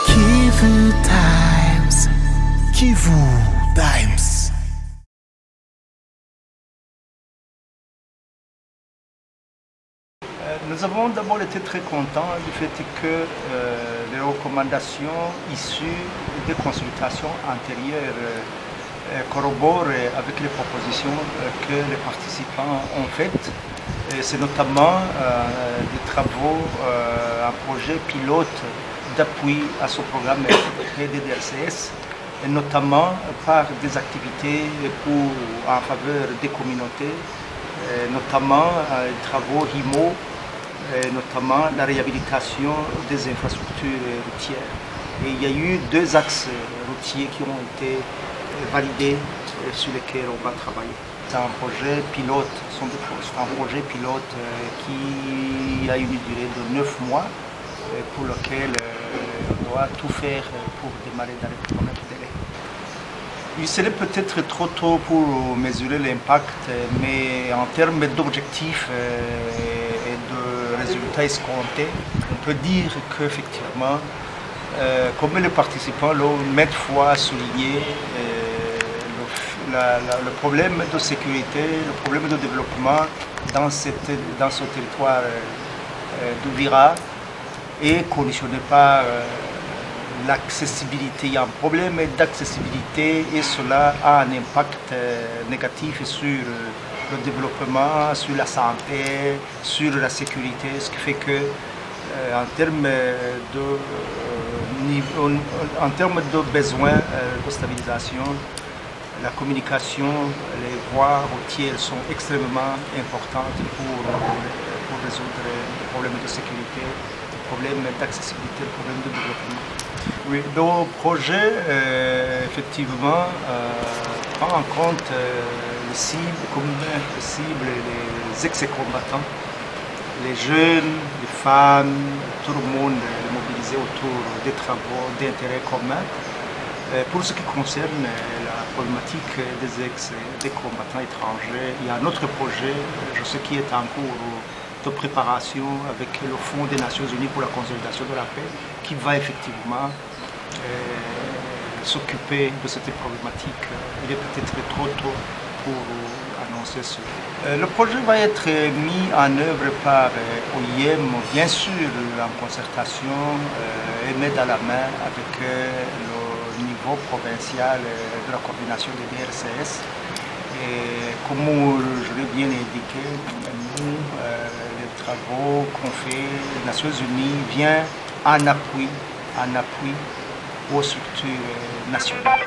Kivu Times. Kivu Times. Nous avons d'abord été très contents du fait que les recommandations issues des consultations antérieures corroborent avec les propositions que les participants ont faites. C'est notamment des travaux, un projet pilote d'appui à ce programme PDDRCS, et notamment par des activités en faveur des communautés, notamment des travaux RIMO, notamment la réhabilitation des infrastructures routières. Et il y a eu 2 axes routiers qui ont été validés sur lesquels on va travailler. C'est un projet pilote, c'est un projet pilote qui a une durée de 9 mois pour lequel on doit tout faire pour démarrer dans les premiers délais. Il serait peut-être trop tôt pour mesurer l'impact, mais en termes d'objectifs et de résultats escomptés, on peut dire qu'effectivement, comme les participants l'ont maintes fois souligné, le problème de sécurité, le problème de développement dans ce territoire d'Ouvira est conditionné par l'accessibilité. Il y a un problème d'accessibilité et cela a un impact négatif sur le développement, sur la santé, sur la sécurité, ce qui fait que en termes de besoins de stabilisation, la communication, les voies routières sont extrêmement importantes pour résoudre les problèmes de sécurité, les problèmes d'accessibilité, les problèmes de développement. Oui, le projet, effectivement, prend en compte les cibles, comme les cibles, les ex-combattants, les jeunes, les femmes, tout le monde est mobilisé autour des travaux d'intérêt commun. Pour ce qui concerne la problématique des combattants étrangers, il y a un autre projet, je sais qui est en cours de préparation avec le Fonds des Nations Unies pour la consolidation de la paix, qui va effectivement s'occuper de cette problématique. Il est peut-être trop tôt pour annoncer cela. Le projet va être mis en œuvre par OIM, bien sûr en concertation et main dans la main avec le niveau provincial de la coordination des DRCS. Et comme je l'ai bien indiqué, nous, les travaux qu'on fait, les Nations Unies viennent en appui aux structures nationales.